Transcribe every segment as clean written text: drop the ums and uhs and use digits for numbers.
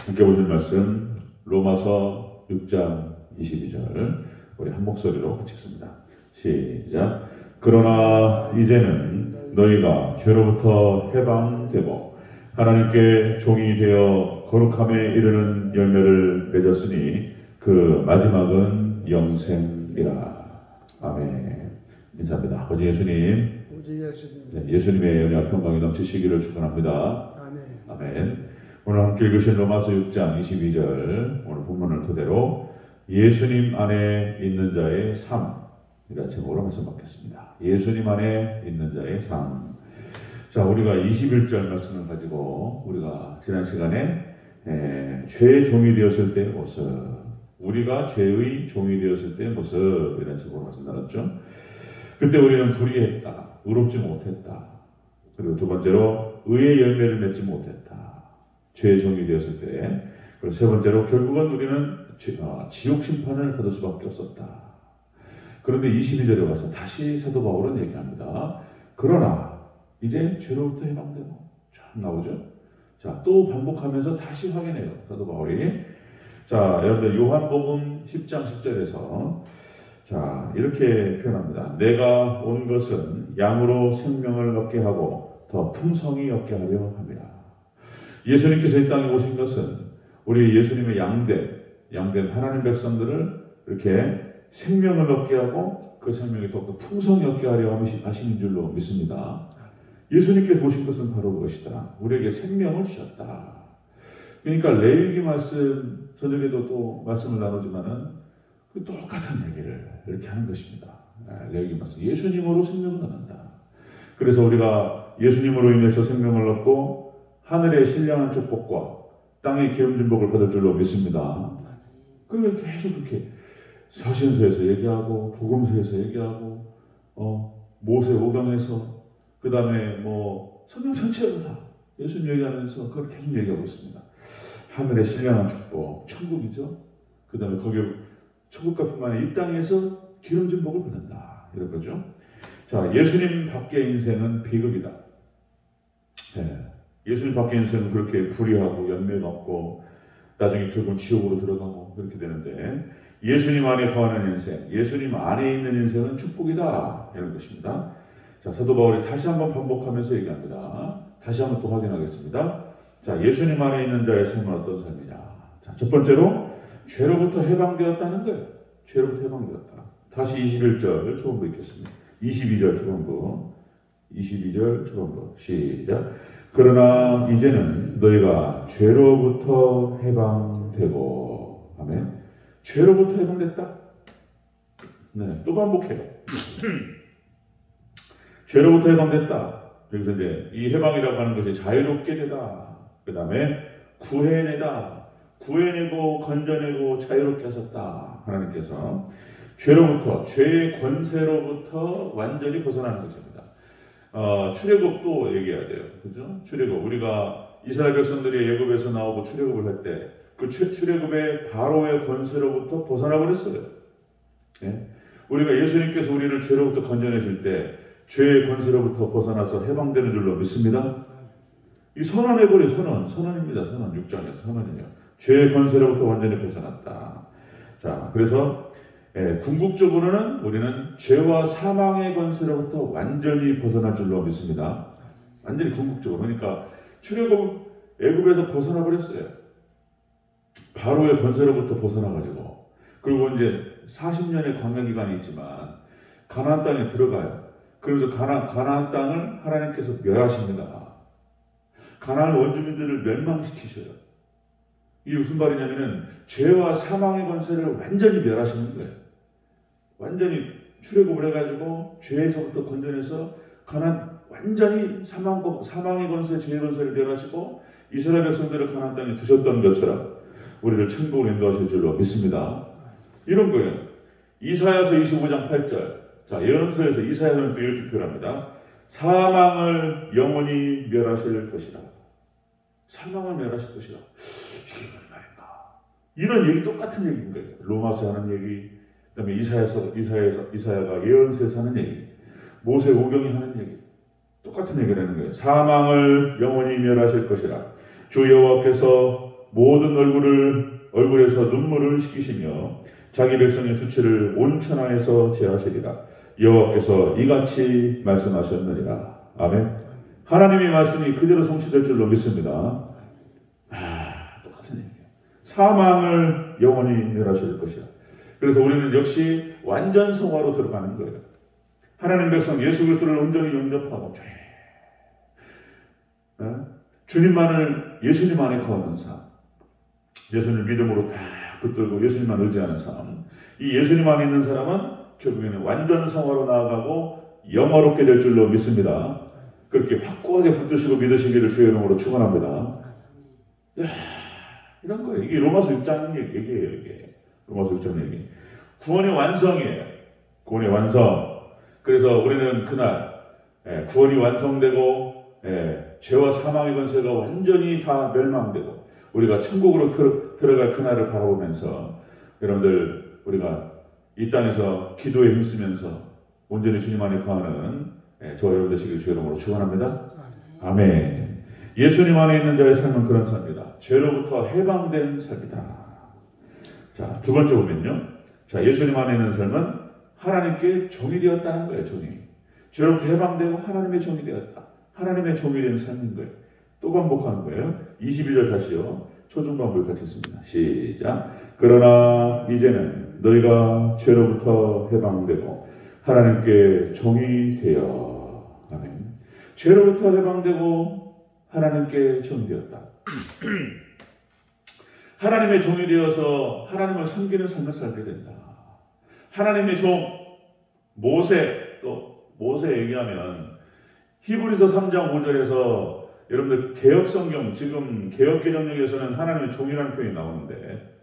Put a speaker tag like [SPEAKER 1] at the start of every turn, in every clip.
[SPEAKER 1] 함께 보실 말씀 로마서 6장 22절 우리 한 목소리로 같이 읽습니다. 시작. 그러나 이제는 너희가 죄로부터 해방되고 하나님께 종이 되어 거룩함에 이르는 열매를 맺었으니 그 마지막은 영생이라. 아멘. 인사합니다. 어제 예수님, 예수님의 은혜와 평강이 넘치시기를 축원합니다. 아멘. 오늘 함께 읽으신 로마서 6장 22절 오늘 본문을 토대로 예수님 안에 있는 자의 삶이라 제목으로 말씀 받겠습니다. 예수님 안에 있는 자의 삶. 자, 우리가 21절 말씀을 가지고 우리가 지난 시간에 죄의 종이 되었을 때의 모습, 우리가 죄의 종이 되었을 때의 모습 이런 제목으로 말씀 나눴죠. 그때 우리는 불의했다, 의롭지 못했다. 그리고 두 번째로 의의 열매를 맺지 못했다. 죄의 종이 되었을 때. 그리고 세 번째로 결국은 우리는 지옥 심판을 받을 수밖에 없었다. 그런데 22절에 와서 다시 사도 바울은 얘기합니다. 그러나 이제 죄로부터 해방되고 참 나오죠. 자, 또 반복하면서 다시 확인해요, 사도 바울이. 자, 여러분들 요한복음 10장 10절에서 자, 이렇게 표현합니다. 내가 온 것은 양으로 생명을 얻게 하고 더 풍성히 얻게 하려 함이라. 예수님께서 이 땅에 오신 것은 우리 예수님의 양된 하나님 백성들을 이렇게 생명을 얻게 하고 그 생명이 더욱더 풍성히 얻게 하려 하시는 줄로 믿습니다. 예수님께서 오신 것은 바로 그것이다. 우리에게 생명을 주셨다. 그러니까 레위기 말씀, 저녁에도 또 말씀을 나누지만은 그 똑같은 얘기를 이렇게 하는 것입니다. 레위기 말씀. 예수님으로 생명을 얻는다. 그래서 우리가 예수님으로 인해서 생명을 얻고 하늘의 신령한 축복과 땅의 기름진 복을 받을 줄로 믿습니다. 그걸 계속 그렇게 서신서에서 얘기하고 복음서에서 얘기하고 모세오경에서 그 다음에 성경 전체로 다 예수님 얘기하면서 그걸 계속 얘기하고 있습니다. 하늘의 신령한 축복, 천국이죠. 그 다음에 거기 천국과 이 땅에서 기름진 복을 받는다. 이런 거죠. 자, 예수님 밖의 인생은 비극이다. 네. 예수님 밖의 인생은 그렇게 불의하고 열매가 없고 나중에 결국은 지옥으로 들어가고 그렇게 되는데 예수님 안에 거하는 인생, 예수님 안에 있는 인생은 축복이다. 이런 것입니다. 자, 사도 바울이 다시 한번 반복하면서 얘기합니다. 다시 한번 또 확인하겠습니다. 자, 예수님 안에 있는 자의 삶은 어떤 삶이냐. 자, 첫 번째로 죄로부터 해방되었다는 거예요. 죄로부터 해방되었다. 다시 21절 초반부 읽겠습니다. 22절 초반부. 22절 초반부. 시작. 그러나 이제는 너희가 죄로부터 해방되고. 아멘. 죄로부터 해방됐다. 네, 또 반복해요. 죄로부터 해방됐다. 여기서 이제 이 해방이라고 하는 것이 자유롭게 되다. 그 다음에 구해내다. 구해내고 건져내고 자유롭게 하셨다. 하나님께서 죄로부터, 죄의 권세로부터 완전히 벗어나는 것입니다. 출애굽도 얘기해야 돼요. 그죠? 출애굽. 우리가 이스라엘 백성들이 애굽에서 나오고 출애굽을 할 때 그 출애굽의 바로의 권세로부터 벗어나 버렸어요. 예? 우리가 예수님께서 우리를 죄로부터 건져내실 때 죄의 권세로부터 벗어나서 해방되는 줄로 믿습니다. 이 선언해버려. 선언입니다. 선언. 6장에서 선언이에요. 죄의 권세로부터 완전히 벗어났다. 자, 그래서 궁극적으로는 우리는 죄와 사망의 권세로부터 완전히 벗어날 줄로 믿습니다. 완전히 궁극적으로. 그러니까 출애굽 애굽에서 벗어나 버렸어요. 바로의 권세로부터 벗어나가지고 그리고 이제 40년의 광야 기간이 있지만 가나안 땅에 들어가요. 그래서 가나안 땅을 하나님께서 멸하십니다. 가나안 원주민들을 멸망시키셔요. 이게 무슨 말이냐면은 죄와 사망의 권세를 완전히 멸하시는 거예요. 완전히 출애굽을 해가지고 죄에서부터 건져내서 가나안 완전히 사망의 권세, 죄의 권세를 멸하시고 이스라엘 백성들을 가나안 땅에 두셨던 것처럼 우리를 천국으로 인도하실 줄로 믿습니다. 이런 거예요. 이사야서 25장 8절. 자, 예언서에서 이사야는 또 이렇게 표현합니다. 사망을 영원히 멸하실 것이라. 사망을 멸하실 것이라. 이게 무슨 말인가? 이런 얘기 똑같은 얘기인 거예요. 로마서 하는 얘기, 그다음에 이사야가 예언서에서 하는 얘기, 모세오경이 하는 얘기, 똑같은 얘기를 하는 거예요. 사망을 영원히 멸하실 것이라. 주 여호와께서 모든 얼굴에서 눈물을 씻기시며 자기 백성의 수치를 온 천하에서 제하시리라. 여호와께서 이같이 말씀하셨느니라. 아멘. 하나님의 말씀이 그대로 성취될 줄로 믿습니다. 똑같은 얘기예요. 사망을 영원히 멸하실 것이라. 그래서 우리는 역시 완전 성화로 들어가는 거예요. 하나님 백성 예수 그리스도를 온전히 영접하고 주님만을 예수님 안에 거하는 삶, 예수님을 믿음으로 딱 붙들고 예수님만 의지하는 삶, 이 예수님 안에 있는 사람은 결국에는 완전 성화로 나아가고 영화롭게 될 줄로 믿습니다. 그렇게 확고하게 붙드시고 믿으시기를 주의 이름으로 축원합니다. 이런 거예요. 이게 로마서 6장 얘기예요. 이게 로마서 6장 얘기. 구원의 완성이에요. 구원의 완성. 그래서 우리는 그날 구원이 완성되고 죄와 사망의 권세가 완전히 다 멸망되고 우리가 천국으로 들어갈 그날을 바라보면서 여러분들 우리가 이 땅에서 기도에 힘쓰면서 온전히 주님 안에 거하는 저와 여러분 되시길 주의 이름으로 축원합니다. 아멘. 예수님 안에 있는 자의 삶은 그런 삶이다. 죄로부터 해방된 삶이다. 자, 두 번째 보면요. 자, 예수님 안에 있는 삶은 하나님께 종이 되었다는 거예요. 종이. 죄로부터 해방되고 하나님의 종이 되었다. 하나님의 종이 된 삶인 거예요. 또 반복하는 거예요. 22절 다시요. 초중반부를 같이 씁니다. 시작. 그러나 이제는 너희가 죄로부터 해방되고 하나님께 종이 되어. 아멘. 죄로부터 해방되고 하나님께 종이 되었다. 하나님의 종이 되어서 하나님을 섬기는 삶을 살게 된다. 하나님의 종 모세, 또 모세 얘기하면 히브리서 3장 5절에서 여러분들 개혁성경, 지금 개혁개정역에서는 하나님의 종이라는 표현이 나오는데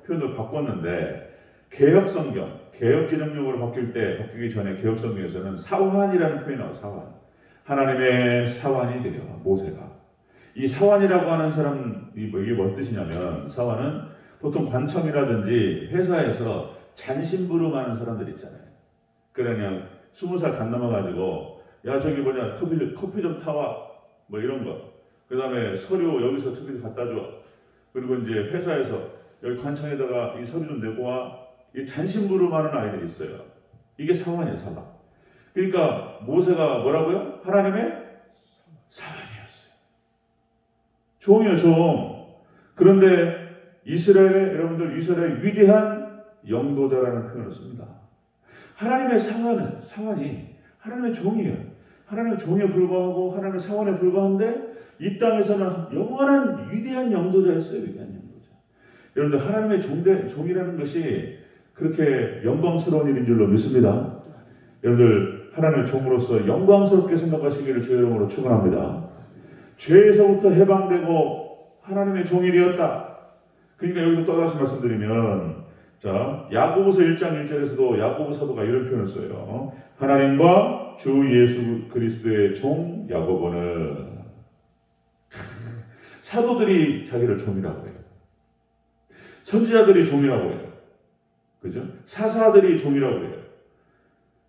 [SPEAKER 1] 표현도 바꿨는데 개혁성경, 개혁개정역으로 바뀌기 전에 개혁성경에서는 사환이라는 표현이 나와요. 사환. 하나님의 사환이 되려 모세가. 이 사환이라고 하는 사람, 이게 뭔 뜻이냐면 사환은 보통 관청이라든지 회사에서 잔심부름하는 사람들 있잖아요. 그러냐 20살 간 넘어가지고 야 저기 뭐냐 커피 좀 타와 뭐 이런 거. 그 다음에 서류 여기서 저기 갖다 줘. 그리고 이제 회사에서 여기 관청에다가 이 서류 좀 내고 와. 이 잔심부름하는 아이들이 있어요. 이게 사환이에요. 사환. 그러니까 모세가 뭐라고요? 하나님의 사환이었어요. 종이요 종. 그런데 여러분들 이스라엘의 위대한 영도자라는 표현을 씁니다. 하나님의 사환이 하나님의 종이에요. 하나님의 종에 불과하고 하나님의 사원에 불과한데 이 땅에서는 영원한 위대한 영도자였어요. 위대한 영도자. 여러분들 하나님의 종이라는 것이 그렇게 영광스러운 일인 줄로 믿습니다. 여러분들 하나님의 종으로서 영광스럽게 생각하시기를 주의 이름으로 축원합니다. 죄에서부터 해방되고 하나님의 종이 되었다. 그러니까 여기서 또다시 말씀드리면 자, 야고보서 1장 1절에서도 야고보 사도가 이런 표현을 써요. 하나님과 주 예수 그리스도의 종 야고보는 사도들이 자기를 종이라고 해요. 선지자들이 종이라고 해요. 그죠? 사사들이 종이라고 해요.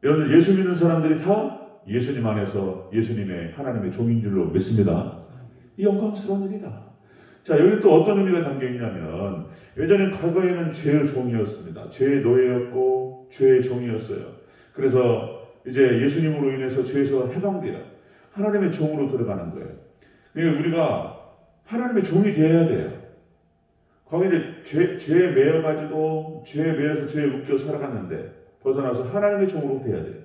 [SPEAKER 1] 여러분들 예수 믿는 사람들이 다 예수님 안에서 예수님의 하나님의 종인 줄로 믿습니다. 이 영광스러운 일이다. 자, 여기 또 어떤 의미가 담겨 있냐면 예전에 과거에는 죄의 종이었습니다. 죄의 노예였고 죄의 종이었어요. 그래서 이제 예수님으로 인해서 죄에서 해방돼요. 하나님의 종으로 들어가는 거예요. 그러니까 우리가 하나님의 종이 되어야 돼요. 거기 이제 죄에 매여가지고 죄에 매여서 죄에 묶여 살아갔는데 벗어나서 하나님의 종으로 돼야 돼요.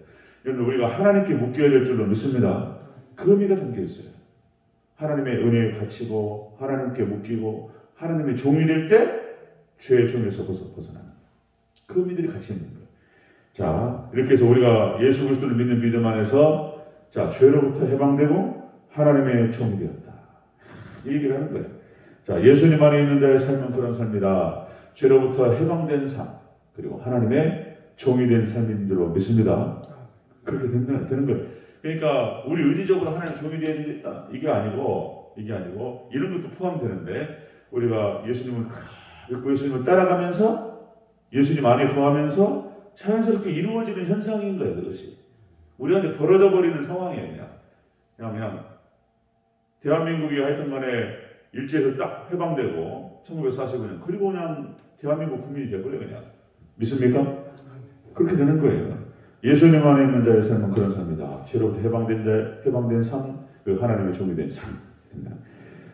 [SPEAKER 1] 여러분 우리가 하나님께 묶여야 될 줄로 믿습니다. 그 의미가 담겨 있어요. 하나님의 은혜에 갇히고 하나님께 묶이고 하나님의 종이 될 때 죄의 종에서 벗어나는 그 의미들이 같이 있는 거예요. 자, 이렇게 해서 우리가 예수 그리스도를 믿는 믿음 안에서 자, 죄로부터 해방되고 하나님의 종이 되었다. 이 얘기를 하는 거예요. 자, 예수님 안에 있는 자의 삶은 그런 삶이다. 죄로부터 해방된 삶, 그리고 하나님의 종이 된 삶인 줄로 믿습니다. 그렇게 되는 거예요. 그러니까 우리 의지적으로 하나님 종이 되겠다 이게 아니고 이런 것도 포함되는데 우리가 예수님을 따라가면서 예수님 안에 거하면서 자연스럽게 이루어지는 현상인 거예요. 그것이 우리한테 벌어져 버리는 상황이에요. 그냥 대한민국이 하여튼간에 일제에서 딱 해방되고 1945년. 그리고 그냥 대한민국 국민이 되버려 그냥. 믿습니까? 그렇게 되는 거예요. 예수님 안에 있는 자의 삶은 그런 삶이다. 죄로부터 해방된 삶, 그 하나님의 종이 된 삶.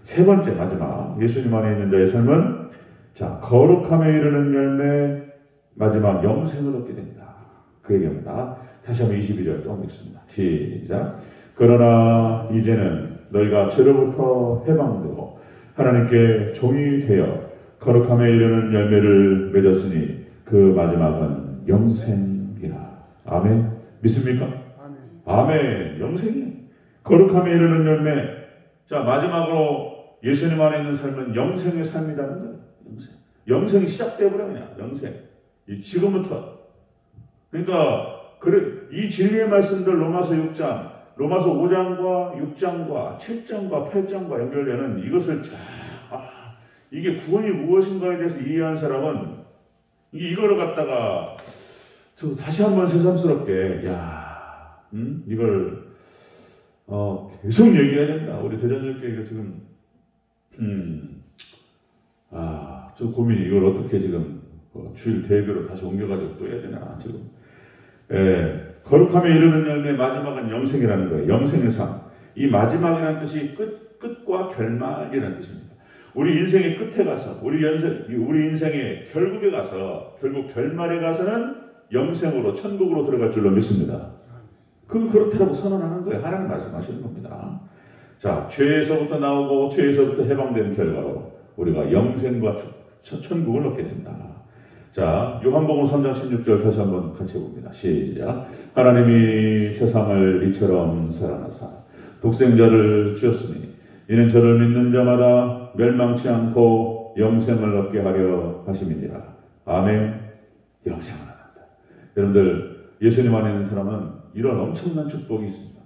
[SPEAKER 1] 세 번째 마지막 예수님 안에 있는 자의 삶은 자 거룩함에 이르는 열매 마지막 영생을 얻게 된다. 그 얘기입니다. 다시 한번 22절 또 읽습니다. 시작. 그러나 이제는 너희가 죄로부터 해방되고 하나님께 종이 되어 거룩함에 이르는 열매를 맺었으니 그 마지막은 영생이라. 아멘. 믿습니까? 아멘. 영생이 거룩함에 이르는 열매. 자 마지막으로 예수님 안에 있는 삶은 영생의 삶이라는 거예요. 영생이 시작되어버려 그냥 영생. 지금부터. 그러니까 이 진리의 말씀들 로마서 6장, 로마서 5장과 6장과 7장과 8장과 연결되는 이것을 이게 구원이 무엇인가에 대해서 이해한 사람은 이거를 갖다가 저도 다시 한번 새삼스럽게 이걸 계속 얘기해야 된다. 우리 대전역교회가 지금 저 고민이 이걸 어떻게 지금 주일 대회로 다시 옮겨가지고 또 해야 되나 지금. 거룩함에 이르는 열매 마지막은 영생이라는 거예요. 영생의 삶. 이 마지막이라는 뜻이 끝과 결말이라는 뜻입니다. 우리 인생의 끝에 가서 우리 인생의 결국에 가서 결국 결말에 가서는 영생으로 천국으로 들어갈 줄로 믿습니다. 그렇다고 선언하는 거예요. 하나님 말씀하시는 겁니다. 자, 죄에서부터 나오고 죄에서부터 해방된 결과로 우리가 영생과 천국을 얻게 된다. 자, 요한복음 3장 16절 다시 한번 같이 봅니다. 시작. 하나님이 세상을 이처럼 사랑하사 독생자를 주셨으니 이는 저를 믿는 자마다 멸망치 않고 영생을 얻게 하려 하심이니라. 아멘. 영생을 얻는다. 여러분들 예수님 안에 있는 사람은 이런 엄청난 축복이 있습니다.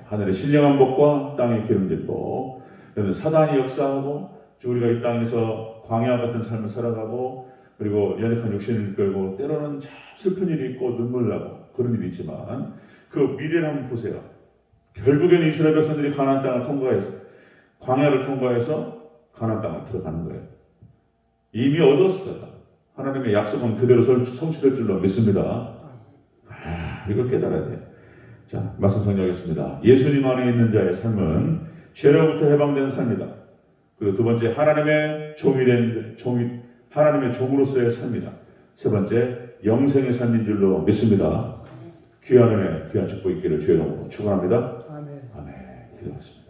[SPEAKER 1] 하늘의 신령한 복과 땅의 기름진 복. 여러분 사단이 역사하고 우리가 이 땅에서 광야 같은 삶을 살아가고 그리고 연약한 육신을 끌고 때로는 참 슬픈 일이 있고 눈물 나고 그런 일이 있지만 그 미래를 한번 보세요. 결국에는 이스라엘 백성들이 가나안 땅을 통과해서 광야를 통과해서 가나안 땅을 들어가는 거예요. 이미 얻었어요. 하나님의 약속은 그대로 성취될 줄로 믿습니다. 이걸 깨달아야 돼요. 자, 말씀 정리하겠습니다. 예수님 안에 있는 자의 삶은 죄로부터 해방된 삶이다. 그리고 두 번째 하나님의 하나님의 종으로서의 삶이다. 세 번째 영생의 삶인 줄로 믿습니다. 귀한 은혜, 귀한 축복 있기를 주의 이름으로 축원합니다. 아멘. 기도하겠습니다.